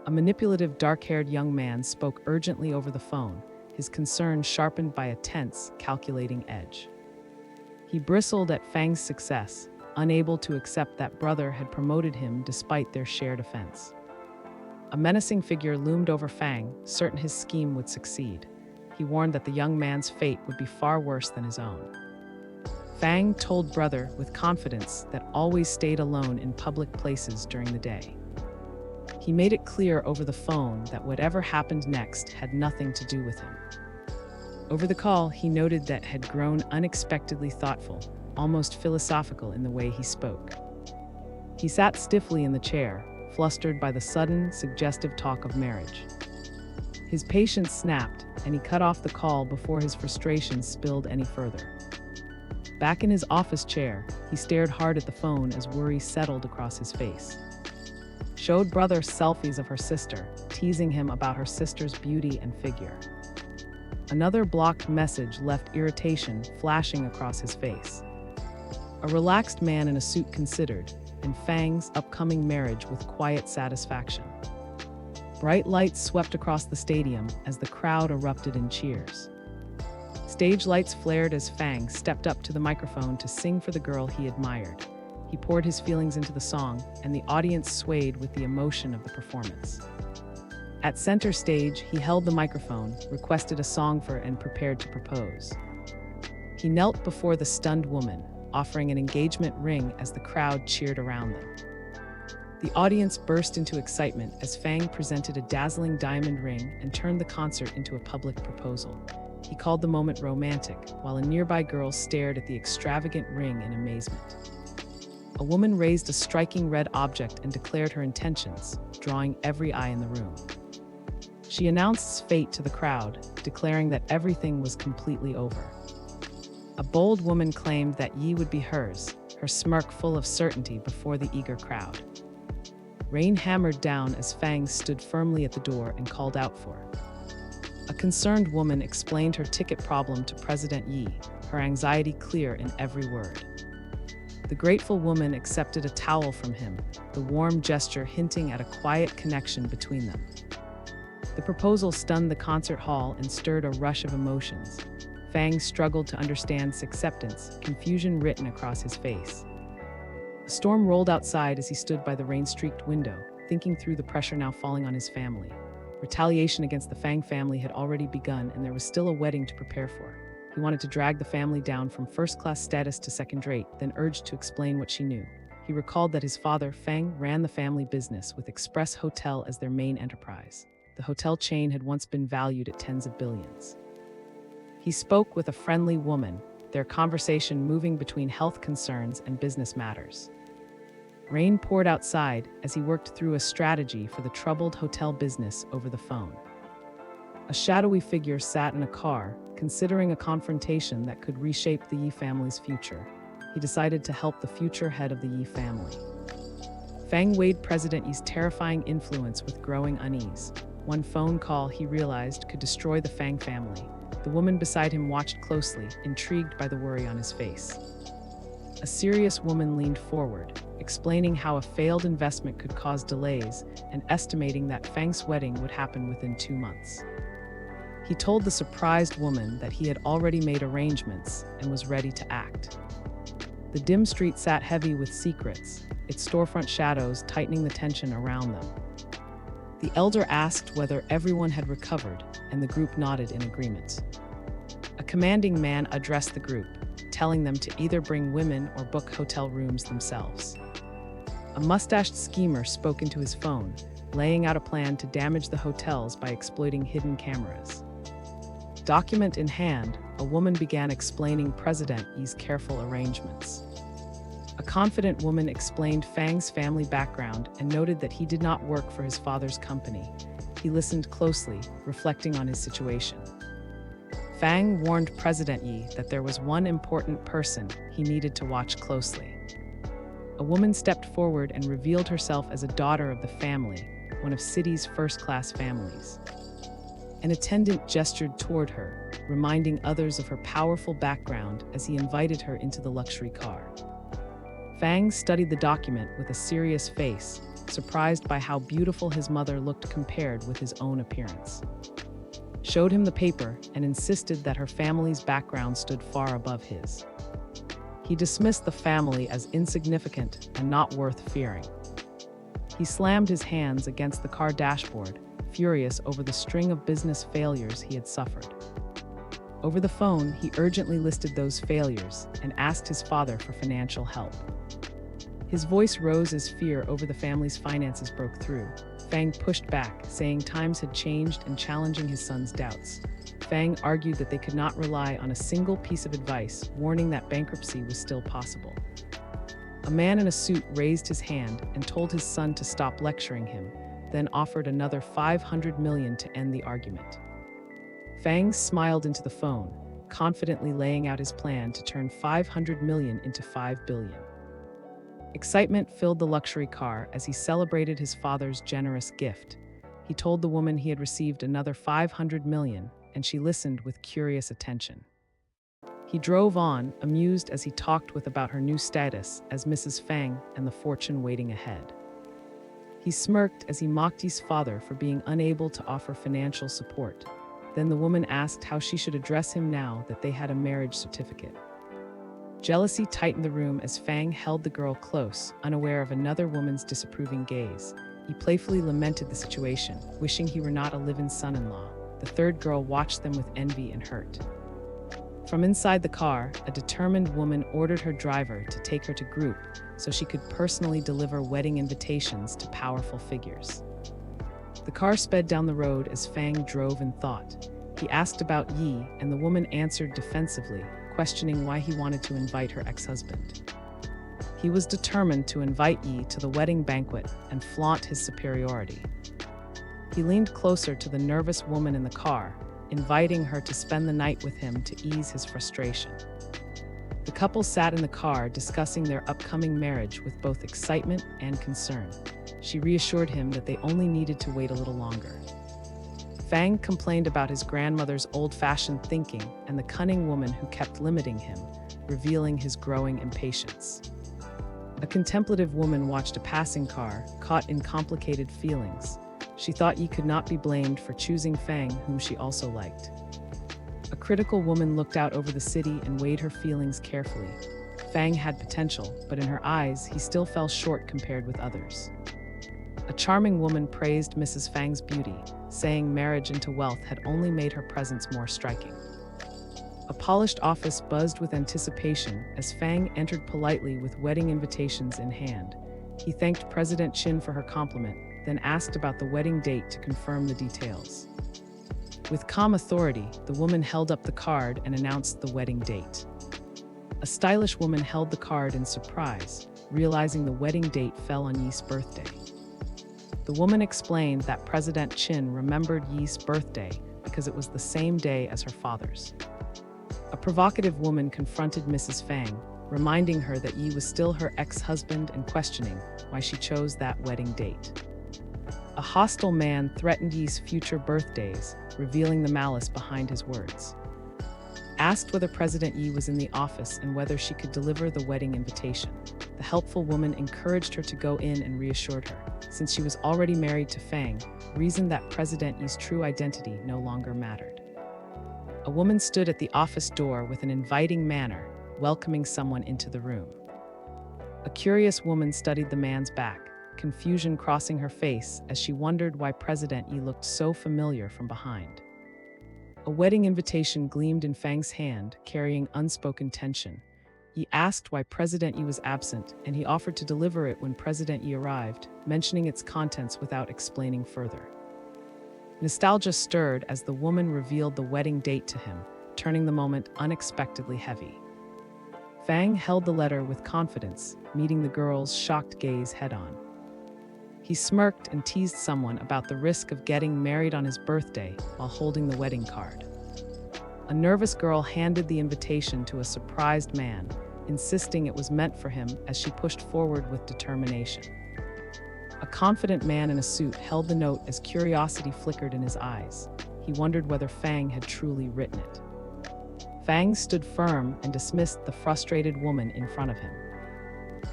A manipulative, dark-haired young man spoke urgently over the phone, his concern sharpened by a tense, calculating edge. He bristled at Fang's success, unable to accept that brother had promoted him despite their shared offense. A menacing figure loomed over Fang, certain his scheme would succeed. He warned that the young man's fate would be far worse than his own. Fang told brother with confidence that always stayed alone in public places during the day. He made it clear over the phone that whatever happened next had nothing to do with him. Over the call, he noted that had grown unexpectedly thoughtful, almost philosophical in the way he spoke. He sat stiffly in the chair, flustered by the sudden, suggestive talk of marriage. His patience snapped, and he cut off the call before his frustration spilled any further. Back in his office chair, he stared hard at the phone as worry settled across his face. Showed brother selfies of her sister, teasing him about her sister's beauty and figure. Another blocked message left irritation flashing across his face. A relaxed man in a suit considered, and Fang's upcoming marriage with quiet satisfaction. Bright lights swept across the stadium as the crowd erupted in cheers. Stage lights flared as Fang stepped up to the microphone to sing for the girl he admired. He poured his feelings into the song, and the audience swayed with the emotion of the performance. At center stage, he held the microphone, requested a song for and prepared to propose. He knelt before the stunned woman, offering an engagement ring as the crowd cheered around them. The audience burst into excitement as Fang presented a dazzling diamond ring and turned the concert into a public proposal. He called the moment romantic, while a nearby girl stared at the extravagant ring in amazement. A woman raised a striking red object and declared her intentions, drawing every eye in the room. She announced fate to the crowd, declaring that everything was completely over. A bold woman claimed that Yi would be hers, her smirk full of certainty before the eager crowd. Rain hammered down as Fang stood firmly at the door and called out for her. A concerned woman explained her ticket problem to President Yi, her anxiety clear in every word. The grateful woman accepted a towel from him, the warm gesture hinting at a quiet connection between them. The proposal stunned the concert hall and stirred a rush of emotions. Fang struggled to understand his acceptance, confusion written across his face. A storm rolled outside as he stood by the rain-streaked window, thinking through the pressure now falling on his family. Retaliation against the Fang family had already begun, and there was still a wedding to prepare for. He wanted to drag the family down from first-class status to second-rate, then urged to explain what she knew. He recalled that his father, Fang, ran the family business with Express Hotel as their main enterprise. The hotel chain had once been valued at tens of billions. He spoke with a friendly woman, their conversation moving between health concerns and business matters. Rain poured outside as he worked through a strategy for the troubled hotel business over the phone. A shadowy figure sat in a car, considering a confrontation that could reshape the Yi family's future. He decided to help the future head of the Yi family. Fang weighed President Yi's terrifying influence with growing unease. One phone call, he realized, could destroy the Fang family. The woman beside him watched closely, intrigued by the worry on his face. A serious woman leaned forward, explaining how a failed investment could cause delays and estimating that Fang's wedding would happen within 2 months. He told the surprised woman that he had already made arrangements and was ready to act. The dim street sat heavy with secrets, its storefront shadows tightening the tension around them. The elder asked whether everyone had recovered, and the group nodded in agreement. A commanding man addressed the group, telling them to either bring women or book hotel rooms themselves. A mustached schemer spoke into his phone, laying out a plan to damage the hotels by exploiting hidden cameras. Document in hand, a woman began explaining President Yi's careful arrangements. A confident woman explained Fang's family background and noted that he did not work for his father's company. He listened closely, reflecting on his situation. Fang warned President Yi that there was one important person he needed to watch closely. A woman stepped forward and revealed herself as a daughter of the family, one of city's first-class families. An attendant gestured toward her, reminding others of her powerful background as he invited her into the luxury car. Fang studied the document with a serious face, surprised by how beautiful his mother looked compared with his own appearance. Showed him the paper and insisted that her family's background stood far above his. He dismissed the family as insignificant and not worth fearing. He slammed his hands against the car dashboard, furious over the string of business failures he had suffered. Over the phone, he urgently listed those failures and asked his father for financial help. His voice rose as fear over the family's finances broke through. Fang pushed back, saying times had changed and challenging his son's doubts. Fang argued that they could not rely on a single piece of advice, warning that bankruptcy was still possible. A man in a suit raised his hand and told his son to stop lecturing him, then offered another $500 million to end the argument. Fang smiled into the phone, confidently laying out his plan to turn $500 million into $5 billion. Excitement filled the luxury car as he celebrated his father's generous gift. He told the woman he had received another $500 million, and she listened with curious attention. He drove on, amused as he talked about her new status as Mrs. Fang and the fortune waiting ahead. He smirked as he mocked his father for being unable to offer financial support. Then the woman asked how she should address him now that they had a marriage certificate. Jealousy tightened the room as Fang held the girl close, unaware of another woman's disapproving gaze. He playfully lamented the situation, wishing he were not a live-in son-in-law. The third girl watched them with envy and hurt. From inside the car, a determined woman ordered her driver to take her to group so she could personally deliver wedding invitations to powerful figures. The car sped down the road as Fang drove in thought. He asked about Yi, and the woman answered defensively, questioning why he wanted to invite her ex-husband. He was determined to invite Yi to the wedding banquet and flaunt his superiority. He leaned closer to the nervous woman in the car, inviting her to spend the night with him to ease his frustration. The couple sat in the car discussing their upcoming marriage with both excitement and concern. She reassured him that they only needed to wait a little longer. Fang complained about his grandmother's old-fashioned thinking and the cunning woman who kept limiting him, revealing his growing impatience. A contemplative woman watched a passing car, caught in complicated feelings. She thought Yi could not be blamed for choosing Fang, whom she also liked. A critical woman looked out over the city and weighed her feelings carefully. Fang had potential, but in her eyes, he still fell short compared with others. A charming woman praised Mrs. Fang's beauty, saying marriage into wealth had only made her presence more striking. A polished office buzzed with anticipation as Fang entered politely with wedding invitations in hand. He thanked President Qin for her compliment, then asked about the wedding date to confirm the details. With calm authority, the woman held up the card and announced the wedding date. A stylish woman held the card in surprise, realizing the wedding date fell on Yi's birthday. The woman explained that President Qin remembered Yi's birthday because it was the same day as her father's. A provocative woman confronted Mrs. Fang, reminding her that Yi was still her ex-husband and questioning why she chose that wedding date. A hostile man threatened Yi's future birthdays, revealing the malice behind his words. Asked whether President Yi was in the office and whether she could deliver the wedding invitation, the helpful woman encouraged her to go in and reassured her, since she was already married to Fang, reasoned that President Yi's true identity no longer mattered. A woman stood at the office door with an inviting manner, welcoming someone into the room. A curious woman studied the man's back, confusion crossing her face as she wondered why President Yi looked so familiar from behind. A wedding invitation gleamed in Fang's hand, carrying unspoken tension. He asked why President Yi was absent, and he offered to deliver it when President Yi arrived, mentioning its contents without explaining further. Nostalgia stirred as the woman revealed the wedding date to him, turning the moment unexpectedly heavy. Fang held the letter with confidence, meeting the girl's shocked gaze head-on. He smirked and teased someone about the risk of getting married on his birthday while holding the wedding card. A nervous girl handed the invitation to a surprised man, insisting it was meant for him as she pushed forward with determination. A confident man in a suit held the note as curiosity flickered in his eyes. He wondered whether Fang had truly written it. Fang stood firm and dismissed the frustrated woman in front of him.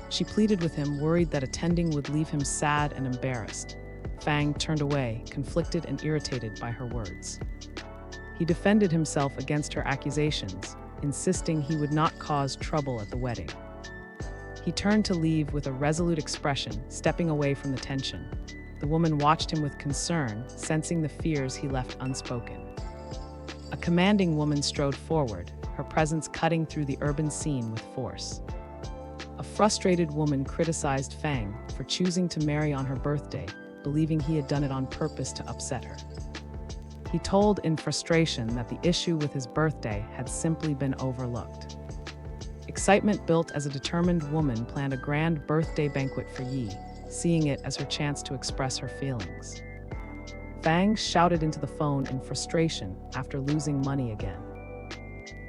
She pleaded with him, worried that attending would leave him sad and embarrassed. Fang turned away, conflicted and irritated by her words. He defended himself against her accusations, insisting he would not cause trouble at the wedding. He turned to leave with a resolute expression, stepping away from the tension. The woman watched him with concern, sensing the fears he left unspoken. A commanding woman strode forward, her presence cutting through the urban scene with force. A frustrated woman criticized Fang for choosing to marry on her birthday, believing he had done it on purpose to upset her. He told in frustration that the issue with his birthday had simply been overlooked. Excitement built as a determined woman planned a grand birthday banquet for Yi, seeing it as her chance to express her feelings. Fang shouted into the phone in frustration after losing money again.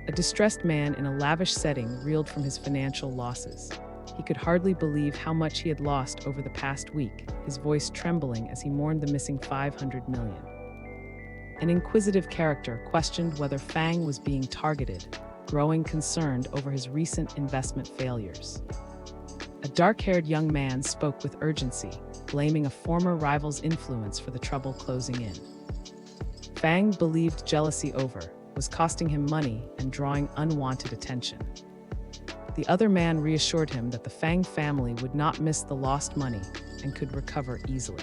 A distressed man in a lavish setting reeled from his financial losses. He could hardly believe how much he had lost over the past week, his voice trembling as he mourned the missing 500 million. An inquisitive character questioned whether Fang was being targeted, growing concerned over his recent investment failures. A dark-haired young man spoke with urgency, blaming a former rival's influence for the trouble closing in. Fang believed jealousy was costing him money and drawing unwanted attention. The other man reassured him that the Fang family would not miss the lost money and could recover easily.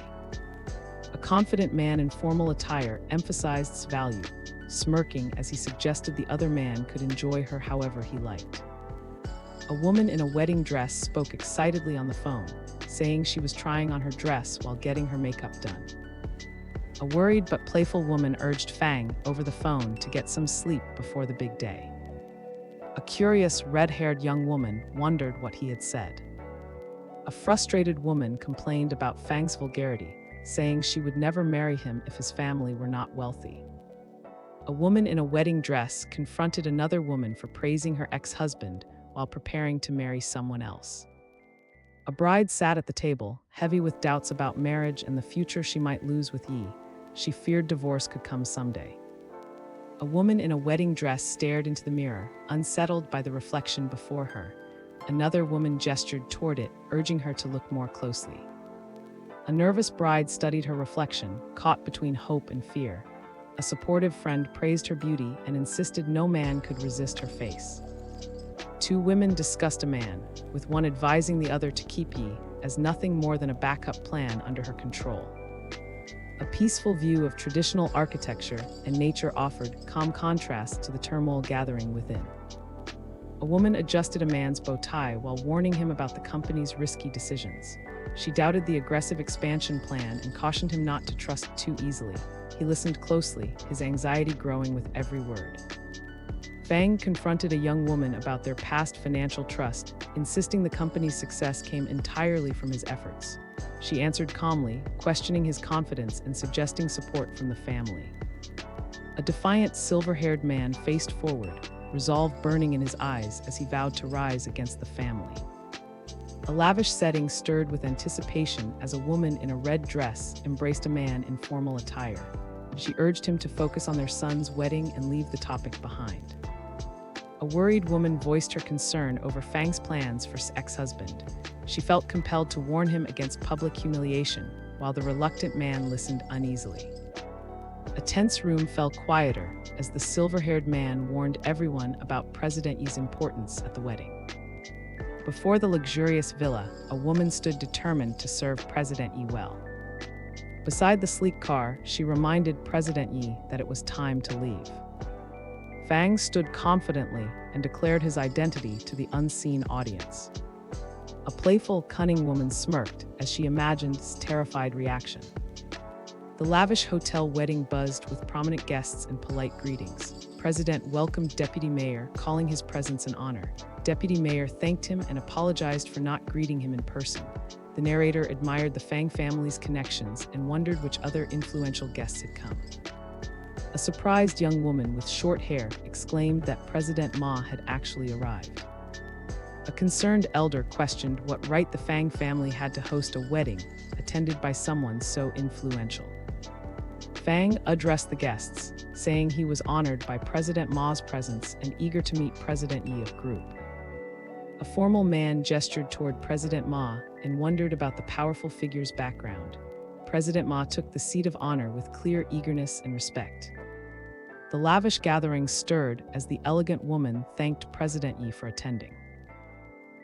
A confident man in formal attire emphasized its value, smirking as he suggested the other man could enjoy her however he liked. A woman in a wedding dress spoke excitedly on the phone, saying she was trying on her dress while getting her makeup done. A worried but playful woman urged Fang over the phone to get some sleep before the big day. A curious, red-haired young woman wondered what he had said. A frustrated woman complained about Fang's vulgarity, saying she would never marry him if his family were not wealthy. A woman in a wedding dress confronted another woman for praising her ex-husband while preparing to marry someone else. A bride sat at the table, heavy with doubts about marriage and the future she might lose with Yi. She feared divorce could come someday. A woman in a wedding dress stared into the mirror, unsettled by the reflection before her. Another woman gestured toward it, urging her to look more closely. A nervous bride studied her reflection, caught between hope and fear. A supportive friend praised her beauty and insisted no man could resist her face. Two women discussed a man, with one advising the other to keep Yi as nothing more than a backup plan under her control. A peaceful view of traditional architecture and nature offered calm contrast to the turmoil gathering within. A woman adjusted a man's bow tie while warning him about the company's risky decisions. She doubted the aggressive expansion plan and cautioned him not to trust too easily. He listened closely, his anxiety growing with every word. Fang confronted a young woman about their past financial trust, insisting the company's success came entirely from his efforts. She answered calmly, questioning his confidence and suggesting support from the family. A defiant, silver-haired man faced forward, resolve burning in his eyes as he vowed to rise against the family. A lavish setting stirred with anticipation as a woman in a red dress embraced a man in formal attire. She urged him to focus on their son's wedding and leave the topic behind. A worried woman voiced her concern over Fang's plans for his ex-husband. She felt compelled to warn him against public humiliation, while the reluctant man listened uneasily. A tense room fell quieter as the silver-haired man warned everyone about President Yi's importance at the wedding. Before the luxurious villa, a woman stood determined to serve President Yi well. Beside the sleek car, she reminded President Yi that it was time to leave. Fang stood confidently and declared his identity to the unseen audience. A playful, cunning woman smirked as she imagined his terrified reaction. The lavish hotel wedding buzzed with prominent guests and polite greetings. President welcomed Deputy Mayor, calling his presence an honor. Deputy Mayor thanked him and apologized for not greeting him in person. The narrator admired the Fang family's connections and wondered which other influential guests had come. A surprised young woman with short hair exclaimed that President Ma had actually arrived. A concerned elder questioned what right the Fang family had to host a wedding attended by someone so influential. Fang addressed the guests, saying he was honored by President Ma's presence and eager to meet President Yi of Group. A formal man gestured toward President Ma and wondered about the powerful figure's background. President Ma took the seat of honor with clear eagerness and respect. The lavish gathering stirred as the elegant woman thanked President Yi for attending.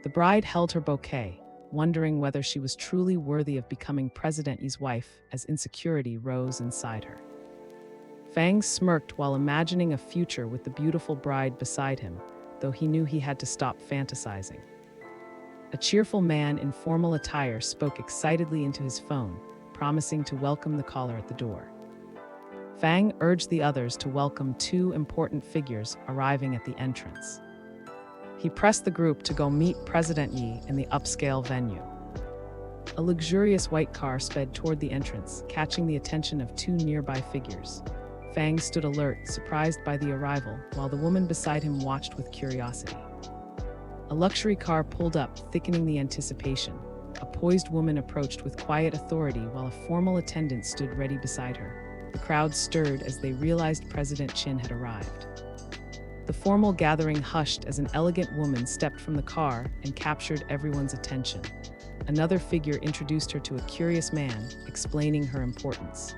The bride held her bouquet, wondering whether she was truly worthy of becoming President Yi's wife as insecurity rose inside her. Fang smirked while imagining a future with the beautiful bride beside him, though he knew he had to stop fantasizing. A cheerful man in formal attire spoke excitedly into his phone, promising to welcome the caller at the door. Fang urged the others to welcome two important figures arriving at the entrance. He pressed the group to go meet President Yi in the upscale venue. A luxurious white car sped toward the entrance, catching the attention of two nearby figures. Fang stood alert, surprised by the arrival, while the woman beside him watched with curiosity. A luxury car pulled up, thickening the anticipation. A poised woman approached with quiet authority while a formal attendant stood ready beside her. The crowd stirred as they realized President Qin had arrived. The formal gathering hushed as an elegant woman stepped from the car and captured everyone's attention. Another figure introduced her to a curious man, explaining her importance.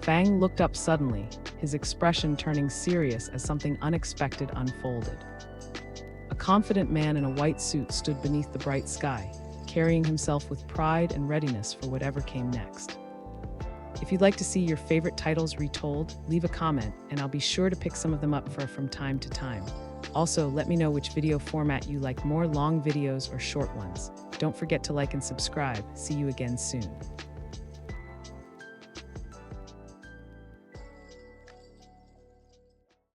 Fang looked up suddenly, his expression turning serious as something unexpected unfolded. A confident man in a white suit stood beneath the bright sky, carrying himself with pride and readiness for whatever came next. If you'd like to see your favorite titles retold, leave a comment, and I'll be sure to pick some of them up from time to time. Also, let me know which video format you like more, long videos or short ones. Don't forget to like and subscribe. See you again soon.